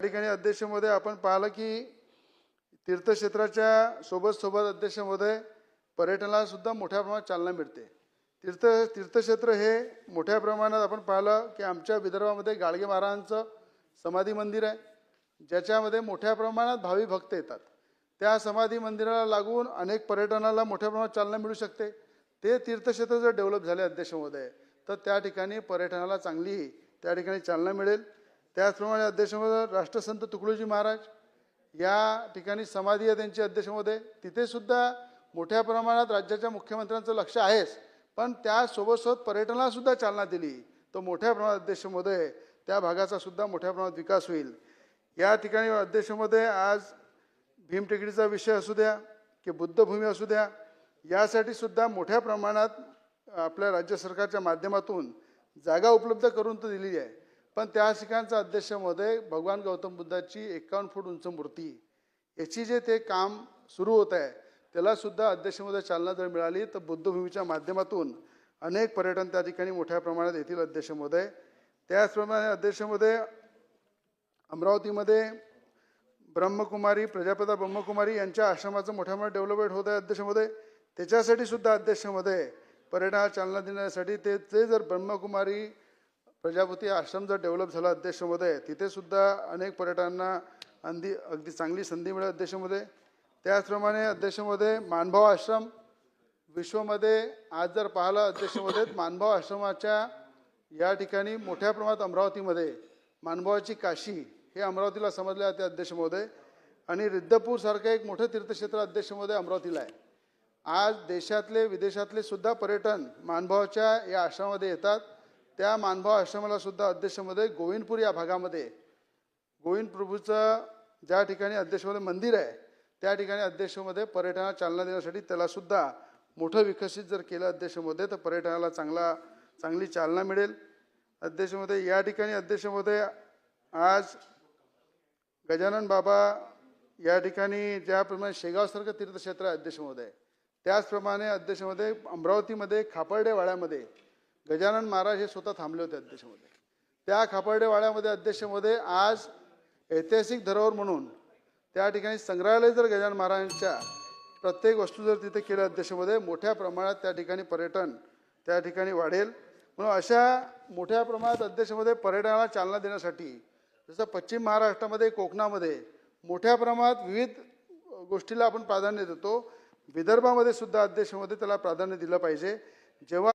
ठिकाणी अध्यक्ष महोदय आपण पाहिलं की तीर्थक्षेत्राच्या सोबत अध्यक्षमध्ये पर्यटनाला सुद्धा मोठ्या प्रमाणात चालना मिळते। तीर्थक्षेत्र हे मोठ्या प्रमाणात आपण पाहिलं की आमच्या विदर्भामध्ये गाडगे महाराजांचं समाधी मंदिर आहे, ज्याच्यामध्ये मोठ्या प्रमाणात भावी भक्त येतात। त्या समाधी मंदिराला लागून अनेक पर्यटनाला मोठ्या प्रमाणात चालना मिळू शकते। ते तीर्थक्षेत्र जर डेव्हलप झाले अध्यक्ष महोदय तर त्या ठिकाणी पर्यटनाला चांगली त्या ठिकाणी चालना मिळेल। त्याचप्रमाणे अध्यक्ष महोदय राष्ट्रसंत तुकडोजी महाराज या ठिकाणी समाधी आहे त्यांची अध्यक्ष महोदय, तिथे सुद्धा मोठ्या प्रमाणात राज्याच्या मुख्यमंत्र्यांचं लक्ष आहेच, पण त्या सोबत पर्यटनाला सुद्धा चालना दिली तर मोठ्या प्रमाणात अध्यक्ष महोदय त्या भागाचा सुद्धा मोठ्या प्रमाणात विकास होईल। या ठिकाणी अध्यक्ष महोदय आज भीमटेकडीचा विषय असू द्या की बुद्धभूमी असू द्या, यासाठी सुद्धा मोठ्या प्रमाणात आपल्या राज्य सरकारच्या माध्यमातून जागा उपलब्ध करून तर दिलेली आहे, पण त्या ठिकाणचा अध्यक्ष महोदय भगवान गौतम बुद्धाची 51 फूट उंच मूर्ती याची जे ते काम सुरू होत आहे त्याला सुद्धा अध्यक्ष महोदय चालना जर मिळाली तर बुद्धभूमीच्या माध्यमातून अनेक पर्यटन त्या ठिकाणी मोठ्या प्रमाणात येतील अध्यक्ष महोदय। त्याचप्रमाणे अध्यक्ष महोदय अमरावतीमध्ये ब्रह्मकुमारी प्रजापिता ब्रह्मकुमारी यांच्या आश्रमाचं मोठ्या प्रमाणात डेव्हलपमेंट होत आहे अध्यक्ष महोदय, त्याच्यासाठी सुद्धा अध्यक्ष महोदय पर्यटनाला चालना देण्यासाठी ते जर ब्रह्मकुमारी प्रजापती आश्रम जर डेव्हलप झाला अध्यक्ष महोदय तिथे सुद्धा अनेक पर्यटनांना अगदी चांगली संधी मिळेल अध्यक्ष महोदय। त्याचप्रमाणे अध्यक्ष महोदय मानभाव आश्रम विश्वमध्ये आज जर पाहिलं अध्यक्ष महोदय मानभाव आश्रमाच्या या ठिकाणी मोठ्या प्रमाणात अमरावतीमध्ये मानभावाची काशी हे अमरावतीला समजले जाते अध्यक्ष महोदय, आणि रिद्धपूर सारखं एक मोठं तीर्थक्षेत्र अध्यक्ष महोदय अमरावतीला आहे। आज देशातले विदेशातले सुद्धा पर्यटन मानभावाच्या या आश्रमामध्ये येतात। त्या मानभाव आश्रमाला सुद्धा अध्यक्ष महोदय गोविंदपूर या भागामध्ये गोविंद प्रभूचं ज्या ठिकाणी अध्यक्ष महोदय मंदिर आहे त्या ठिकाणी अध्यक्ष महोदय पर्यटनाला चालना देण्यासाठी त्याला सुद्धा मोठं विकसित जर केलं अध्यक्ष महोदय तर पर्यटनाला चांगली चालना मिळेल अध्यक्ष महोदय। या ठिकाणी अध्यक्ष महोदय आज गजानन बाबा या ठिकाणी ज्याप्रमाणे शेगावसारखं तीर्थक्षेत्र आहे अध्यक्ष महोदय, त्याचप्रमाणे अध्यक्ष महोदय अमरावतीमध्ये खापर्डे वाड्यामध्ये गजानन महाराज हे स्वतः थांबले होते अध्यक्ष महोदय। त्या खापर्डे वाड्यामध्ये अध्यक्ष महोदय आज ऐतिहासिक धरोहर म्हणून त्या ठिकाणी संग्रहालय जर गजानन महाराजांच्या प्रत्येक वस्तू जर तिथे केलं अध्यक्ष महोदय मोठ्या प्रमाणात त्या ठिकाणी पर्यटन त्या ठिकाणी वाढेल। म्हणून अशा मोठ्या प्रमाणात अध्यक्ष महोदय पर्यटनाला चालना देण्यासाठी जसं पश्चिम महाराष्ट्रामध्ये कोकणामध्ये मोठ्या प्रमाणात विविध गोष्टीला आपण प्राधान्य देतो, विदर्भामध्ये सुद्धा अध्यक्ष महोदय त्याला प्राधान्य दिलं पाहिजे। जेव्हा